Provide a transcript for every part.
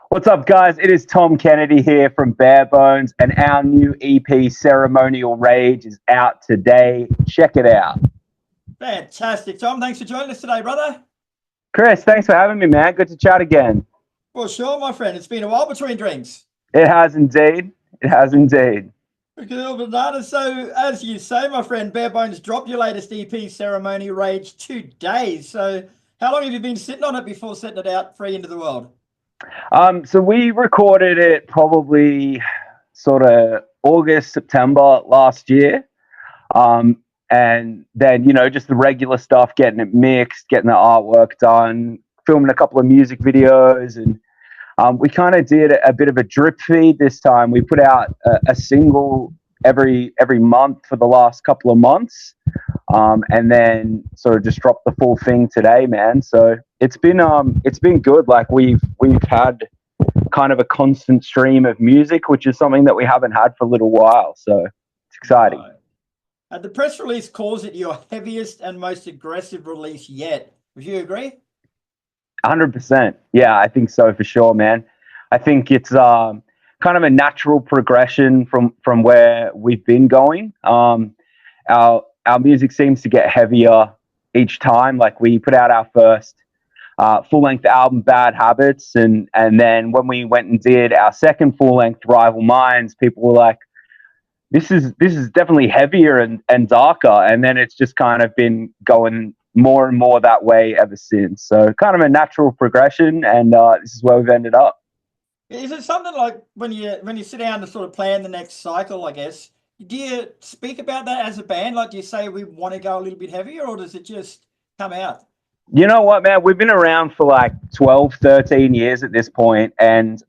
What's up, guys? It is Tom Kennedy here from Bare Bones, and our new EP, Ceremonial Rage, is out today. Check it out. Fantastic, Tom. Thanks for joining us today, brother. Kris, thanks for having me, man. Good to chat again. Well, sure, my friend. It's been a while between drinks. It has indeed. It has indeed. Good banana. So, as you say, my friend, Bare Bones dropped your latest EP, Ceremonial Rage, today. So, how long have you been sitting on it before setting it out free into the world? So we recorded it probably sort of August, September last year. And then, just the regular stuff, getting it mixed, getting the artwork done, filming a couple of music videos. And we kind of did a bit of a drip feed this time. We put out a single every month for the last couple of months. And then sort of just dropped the full thing today, man. So it's been good. Like we've had kind of a constant stream of music, which is something that we haven't had for a little while. So it's exciting. Right. The press release calls it your heaviest and most aggressive release yet. Would you agree? 100%. Yeah, I think so for sure, man. I think it's kind of a natural progression from where we've been going. Our music seems to get heavier each time. Like we put out our first full-length album, Bad Habits, and then when we went and did our second full-length, Rival Minds, people were like, this is definitely heavier and darker. And then it's just kind of been going more and more that way ever since. So kind of a natural progression, and this is where we've ended up. Is it something like when you sit down to sort of plan the next cycle, I guess, do you speak about that as a band? Like, do you say we want to go a little bit heavier, or does it just come out? You know what, man? We've been around for like 12, 13 years at this point, and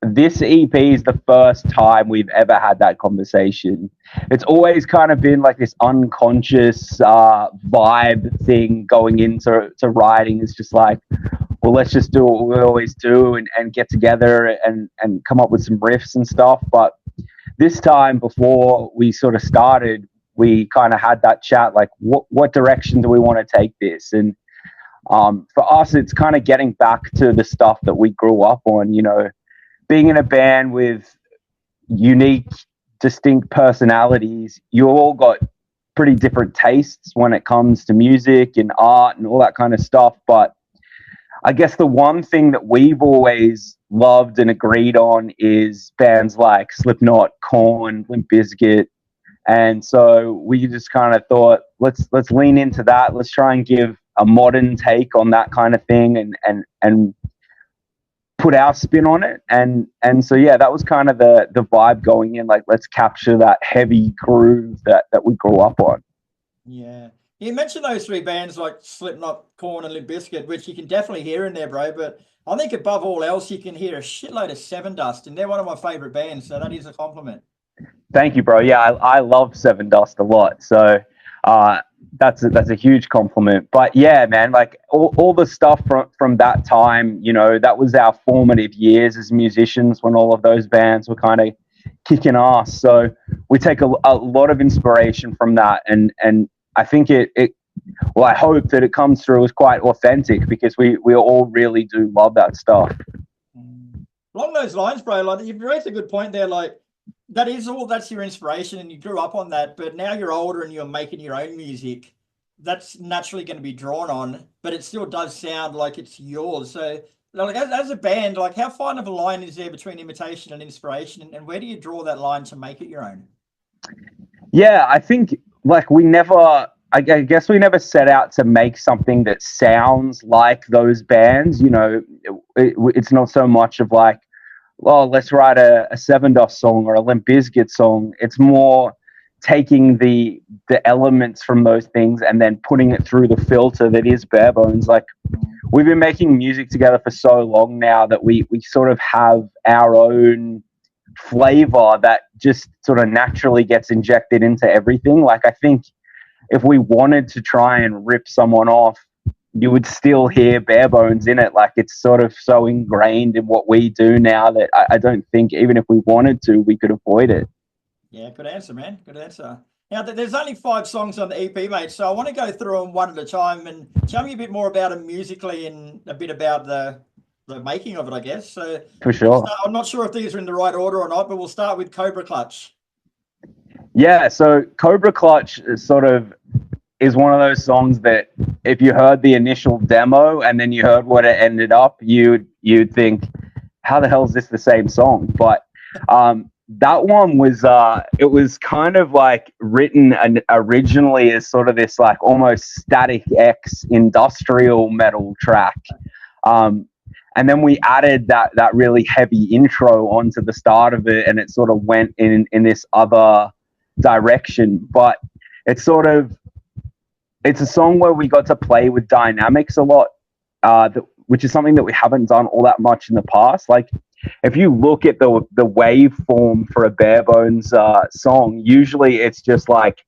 this EP is the first time we've ever had that conversation. It's always kind of been like this unconscious vibe thing going into writing. It's just like, well, let's just do what we always do and get together and come up with some riffs and stuff. But this time, before we sort of started, we kind of had that chat, like, what direction do we want to take this? And for us, it's kind of getting back to the stuff that we grew up on, being in a band with unique, distinct personalities. You all got pretty different tastes when it comes to music and art and all that kind of stuff. But I guess the one thing that we've always loved and agreed on is bands like Slipknot, Korn, Limp Bizkit. And so we just kind of thought, let's lean into that. Let's try and give a modern take on that kind of thing and put our spin on it. And so, yeah, that was kind of the vibe going in. Like, let's capture that heavy groove that we grew up on. Yeah. You mentioned those three bands like Slipknot, Korn, and Limp Bizkit, which you can definitely hear in there, bro. But I think above all else, you can hear a shitload of Seven Dust, and they're one of my favorite bands, so that is a compliment. Thank you, bro. Yeah, I love Seven Dust a lot. So that's a huge compliment. But yeah, man, like all the stuff from that time, that was our formative years as musicians when all of those bands were kind of kicking ass. So we take a lot of inspiration from that, and I think well, I hope that it comes through as quite authentic, because we all really do love that stuff. Along those lines, bro, like you've raised a good point there. Like that's your inspiration, and you grew up on that. But now you're older and you're making your own music. That's naturally going to be drawn on, but it still does sound like it's yours. So, like as a band, like how fine of a line is there between imitation and inspiration, and where do you draw that line to make it your own? Yeah, I think like I guess we never set out to make something that sounds like those bands. It's not so much of like, well, let's write a Seven Dust song or a Limp Bizkit song. It's more taking the elements from those things and then putting it through the filter that is Bare Bones. Like, we've been making music together for so long now that we sort of have our own flavor that just sort of naturally gets injected into everything. Like, I think if we wanted to try and rip someone off, you would still hear Bare Bones in it. Like, it's sort of so ingrained in what we do now that I don't think even if we wanted to, we could avoid it. Yeah, good answer, man. Good answer. Now, there's only 5 songs on the EP, mate, so I want to go through them one at a time and tell me a bit more about them musically and a bit about the the making of it, I guess. So For sure. I'm not sure if these are in the right order or not, but we'll start with Cobra Clutch. Yeah, so Cobra Clutch is sort of is one of those songs that if you heard the initial demo and then you heard what it ended up, you'd think, how the hell is this the same song? But that one was it was kind of like written originally as sort of this like almost Static X industrial metal track. And then we added that really heavy intro onto the start of it, and it sort of went in this other direction. But it's sort of it's a song where we got to play with dynamics a lot, which is something that we haven't done all that much in the past. Like, if you look at the waveform for a bare bones song, usually it's just like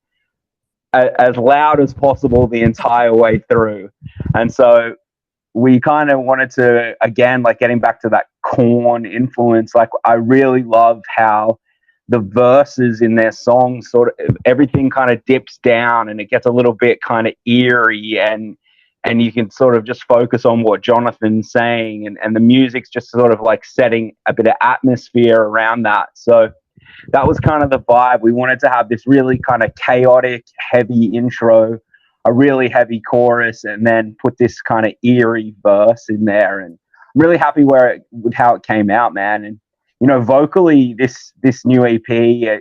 as loud as possible the entire way through. And so we kind of wanted to, again, like getting back to that Korn influence, like I really love how the verses in their songs sort of everything kind of dips down and it gets a little bit kind of eerie, and you can sort of just focus on what Jonathan's saying, and the music's just sort of like setting a bit of atmosphere around that. So that was kind of the vibe. We wanted to have this really kind of chaotic, heavy intro, a really heavy chorus, and then put this kind of eerie verse in there. And I'm really happy with how it came out, man. And vocally, this new EP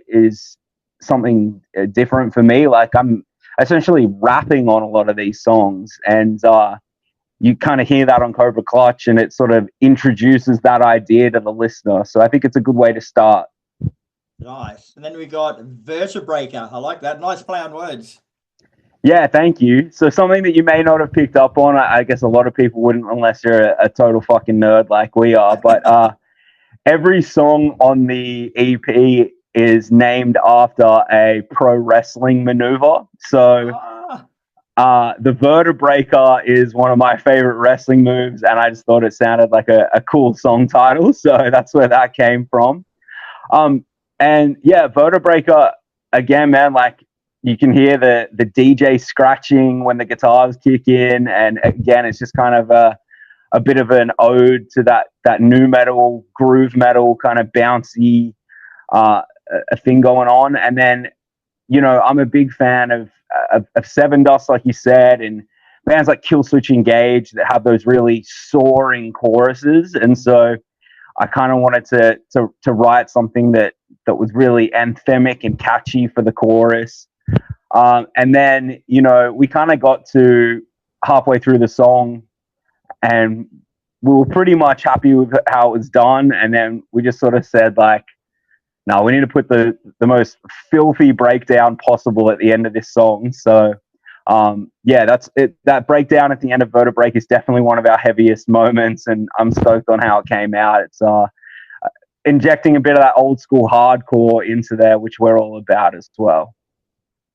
is something different for me. Like, I'm essentially rapping on a lot of these songs, and you kind of hear that on Cobra Clutch, and it sort of introduces that idea to the listener. So I think it's a good way to start. Nice. And then we got Vertebraker. I like that. Nice play on words. Yeah, thank you. So something that you may not have picked up on, I guess a lot of people wouldn't unless you're a total fucking nerd like we are, but every song on the EP is named after a pro wrestling maneuver. So the Vertebraker is one of my favorite wrestling moves, and I just thought it sounded like a cool song title. So that's where that came from. And yeah, Vertebraker, again, man, like you can hear the DJ scratching when the guitars kick in. And again, it's just kind of a bit of an ode to that nu metal, groove metal kind of bouncy a thing going on. And then, I'm a big fan of Seven Dust, like you said, and bands like Killswitch Engage that have those really soaring choruses. And so I kind of wanted to write something that was really anthemic and catchy for the chorus. And then, we kind of got to halfway through the song and we were pretty much happy with how it was done. And then we just sort of said, like, no, we need to put the most filthy breakdown possible at the end of this song. So, yeah, that's it. That breakdown at the end of Vertebraker is definitely one of our heaviest moments, and I'm stoked on how it came out. It's injecting a bit of that old school hardcore into there, which we're all about as well.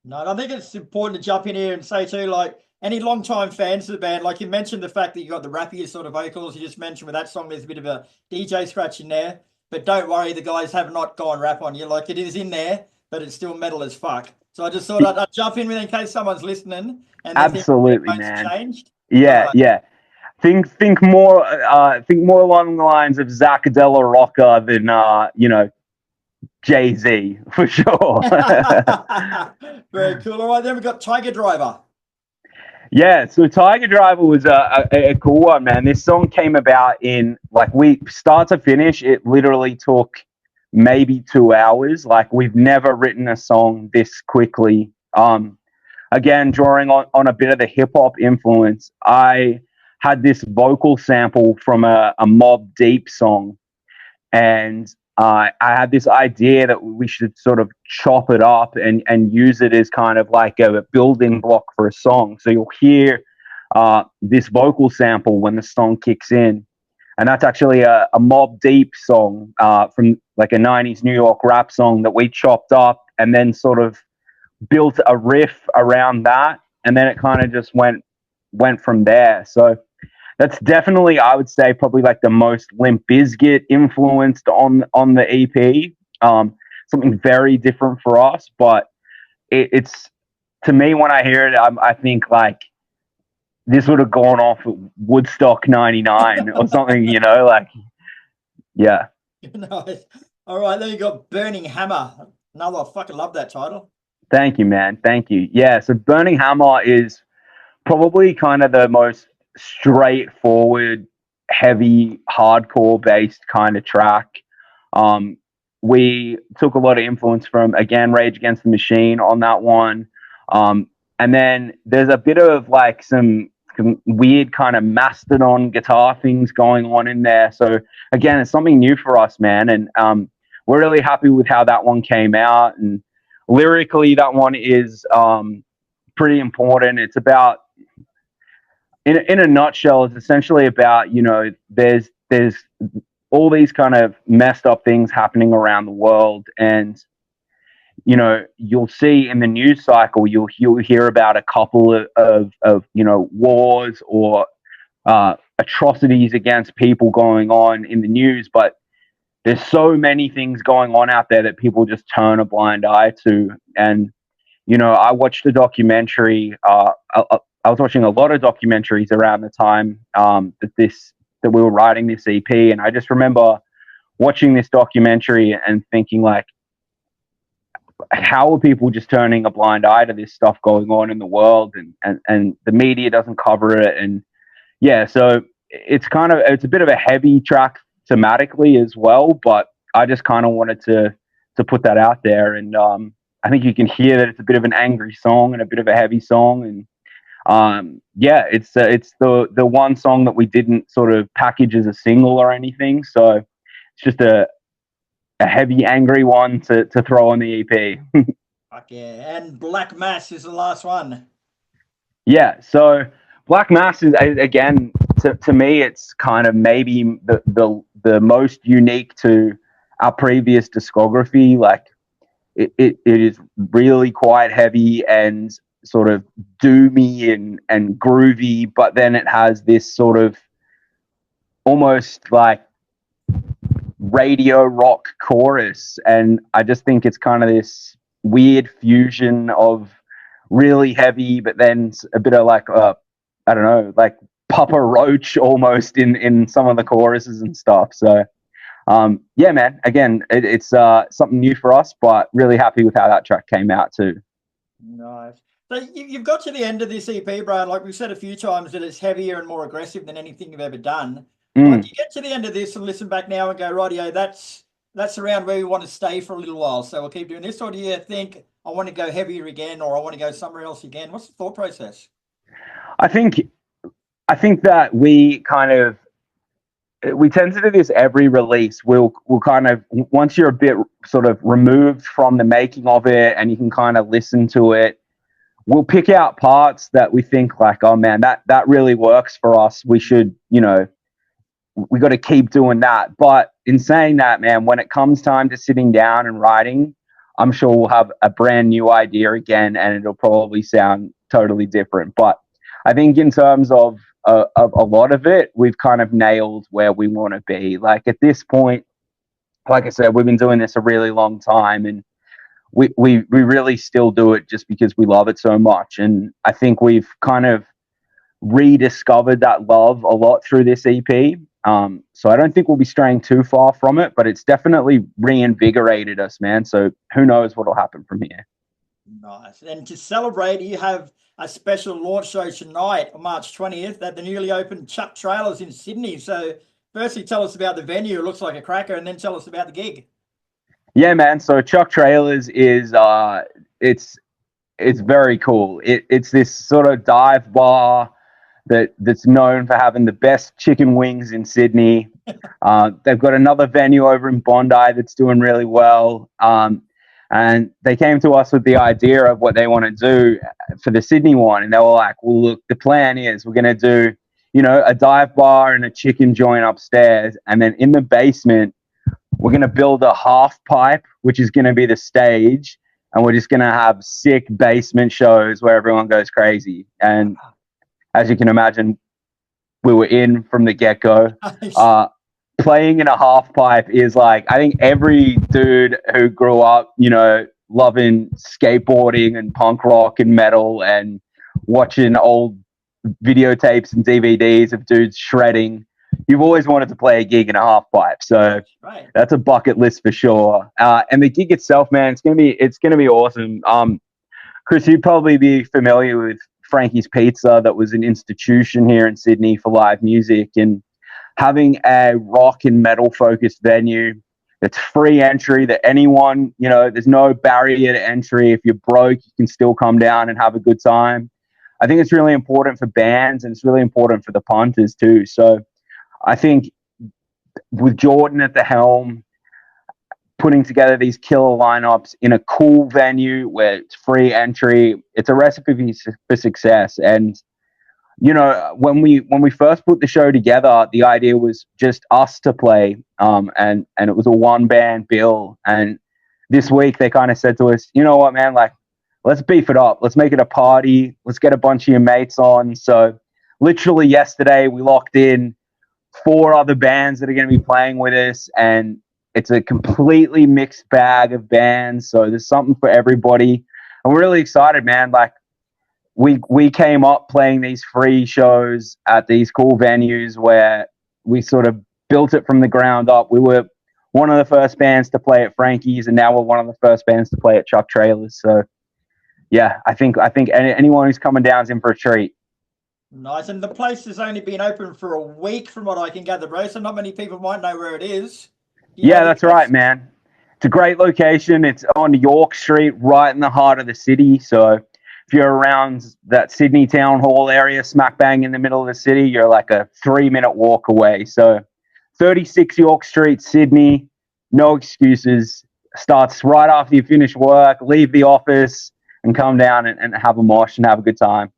No, I think it's important to jump in here and say too, like, any long-time fans of the band, like you mentioned the fact that you got the rappier sort of vocals. You just mentioned with that song, there's a bit of a DJ scratch in there. But don't worry, the guys have not gone rap on you. Like, it is in there, but it's still metal as fuck. So I just thought I'd jump in with it in case someone's listening. And absolutely, man. Changed. Yeah, yeah. Think more along the lines of Zach De La Rocca than Jay-Z, for sure. Very cool. All right, then we've got Tiger Driver. Yeah, so Tiger Driver was a cool one, man. This song came about in, like, we start to finish, it literally took maybe 2 hours. Like, we've never written a song this quickly. Again, drawing on a bit of the hip-hop influence, I had this vocal sample from a Mobb Deep song, and I had this idea that we should sort of chop it up and use it as kind of like a building block for a song. So you'll hear this vocal sample when the song kicks in. And that's actually a Mobb Deep song from like a 90s New York rap song that we chopped up and then sort of built a riff around that. And then it kind of just went from there. So that's definitely, I would say, probably like the most Limp Bizkit influenced on the EP. Something very different for us, but it's, to me, when I hear it, I think like this would have gone off at Woodstock 99 or something, like, yeah. Nice. All right, then you got Burning Hammer. Another, I fucking love that title. Thank you, man. Thank you. Yeah, so Burning Hammer is probably kind of the most straightforward, heavy, hardcore based kind of track. We took a lot of influence from, again, Rage Against the Machine on that one. And then there's a bit of like some weird kind of Mastodon guitar things going on in there. So again, it's something new for us, man. And we're really happy with how that one came out. And lyrically, that one is pretty important. It's about, in a nutshell, it's essentially about, there's all these kind of messed up things happening around the world, and you'll see in the news cycle, you'll hear about a couple of wars or atrocities against people going on in the news, but there's so many things going on out there that people just turn a blind eye to. And I watched a documentary. I was watching a lot of documentaries around the time that we were writing this EP, and I just remember watching this documentary and thinking, like, how are people just turning a blind eye to this stuff going on in the world, and the media doesn't cover it? And yeah, so it's a bit of a heavy track thematically as well, but I just kind of wanted to put that out there. And I think you can hear that it's a bit of an angry song and a bit of a heavy song. And it's the one song that we didn't sort of package as a single or anything, so it's just a heavy, angry one to throw on the EP. Fuck yeah. And Black Mass is the last one. Yeah, so Black Mass is, again, to me, it's kind of maybe the most unique to our previous discography. Like, it is really quite heavy and sort of doomy and groovy, but then it has this sort of almost like radio rock chorus, and I just think it's kind of this weird fusion of really heavy, but then a bit of like I don't know, like Papa Roach almost in some of the choruses and stuff. So yeah, man, again, it's something new for us, but really happy with how that track came out too. Nice. So you've got to the end of this EP, Brad. Like we've said a few times, that it's heavier and more aggressive than anything you've ever done. Like, you get to the end of this and listen back now and go, rightio, that's around where we want to stay for a little while, so we'll keep doing this? Or do you think, I want to go heavier again, or I want to go somewhere else again? What's the thought process? I think that we tend to do this every release. We'll kind of, once you're a bit sort of removed from the making of it and you can kind of listen to it, we'll pick out parts that we think like, oh man, that really works for us. We should, we got to keep doing that. But in saying that, man, when it comes time to sitting down and writing, I'm sure we'll have a brand new idea again, and it'll probably sound totally different. But I think in terms of a lot of it, we've kind of nailed where we want to be. Like at this point, like I said, we've been doing this a really long time, and we really still do it just because we love it so much. And I think we've kind of rediscovered that love a lot through this EP. So I don't think we'll be straying too far from it, but it's definitely reinvigorated us, man. So who knows what'll happen from here. Nice. And to celebrate, you have a special launch show tonight on March 20th at the newly opened Chuck Trailers in Sydney. So firstly, tell us about the venue. It looks like a cracker, and then tell us about the gig. Yeah, man. So Chuck Trailers is it's very cool. It's this sort of dive bar that's known for having the best chicken wings in Sydney. They've got another venue over in Bondi that's doing really well. And they came to us with the idea of what they want to do for the Sydney one. And they were like, well, look, the plan is we're going to do, a dive bar and a chicken joint upstairs. And then in the basement, we're going to build a half pipe, which is going to be the stage. And we're just going to have sick basement shows where everyone goes crazy. And as you can imagine, we were in from the get-go. Playing in a half pipe is like, I think every dude who grew up, loving skateboarding and punk rock and metal and watching old videotapes and DVDs of dudes shredding, you've always wanted to play a gig in a half pipe. So Right. that's a bucket list for sure. And the gig itself, man, it's gonna be awesome. Kris, you'd probably be familiar with Frankie's Pizza. That was an institution here in Sydney for live music, and having a rock and metal focused venue that's free entry, that anyone, there's no barrier to entry. If you're broke, you can still come down and have a good time. I think it's really important for bands, and it's really important for the punters too. So I think with Jordan at the helm, putting together these killer lineups in a cool venue where it's free entry, it's a recipe for success. And when we first put the show together, the idea was just us to play, and it was a one band bill. And this week they kind of said to us, you know what, man, like, let's beef it up. Let's make it a party. Let's get a bunch of your mates on. So literally yesterday we locked in 4 other bands that are going to be playing with us, and it's a completely mixed bag of bands. So there's something for everybody. And we're really excited, man. Like, we came up playing these free shows at these cool venues where we sort of built it from the ground up. We were one of the first bands to play at Frankie's, and now we're one of the first bands to play at Chuck Trailers. So yeah, I think anyone who's coming down is in for a treat. Nice. And the place has only been open for a week from what I can gather, bro. So not many people might know where it is. Yeah, that's right, man. It's a great location. It's on York Street, right in the heart of the city. So if you're around that Sydney Town Hall area, smack bang in the middle of the city, you're like a 3-minute walk away. So 36 York Street, Sydney, no excuses. Starts right after you finish work, leave the office, and come down and have a mosh and have a good time.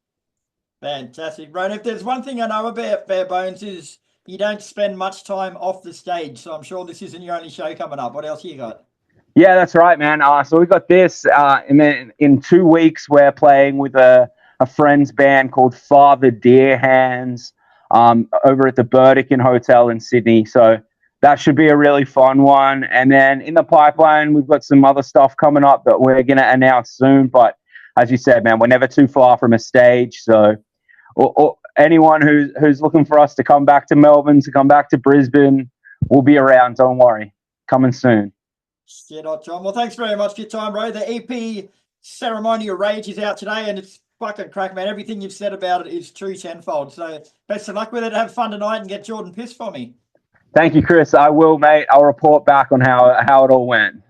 Fantastic, bro. And if there's one thing I know about Bare Bones is you don't spend much time off the stage. So I'm sure this isn't your only show coming up. What else you got? Yeah, that's right, man. So we got this, and then in 2 weeks we're playing with a friend's band called Father Deer Hands over at the Burdekin Hotel in Sydney. So that should be a really fun one. And then in the pipeline, we've got some other stuff coming up that we're going to announce soon. But as you said, man, we're never too far from a stage. So or anyone who's looking for us to come back to Melbourne, to come back to Brisbane, we'll be around. Don't worry. Coming soon. Shit out, John. Well, thanks very much for your time, bro. The EP Ceremonial Rage is out today, and it's fucking crack, man. Everything you've said about it is true tenfold. So best of luck with it. Have fun tonight and get Jordan pissed for me. Thank you, Kris. I will, mate. I'll report back on how it all went.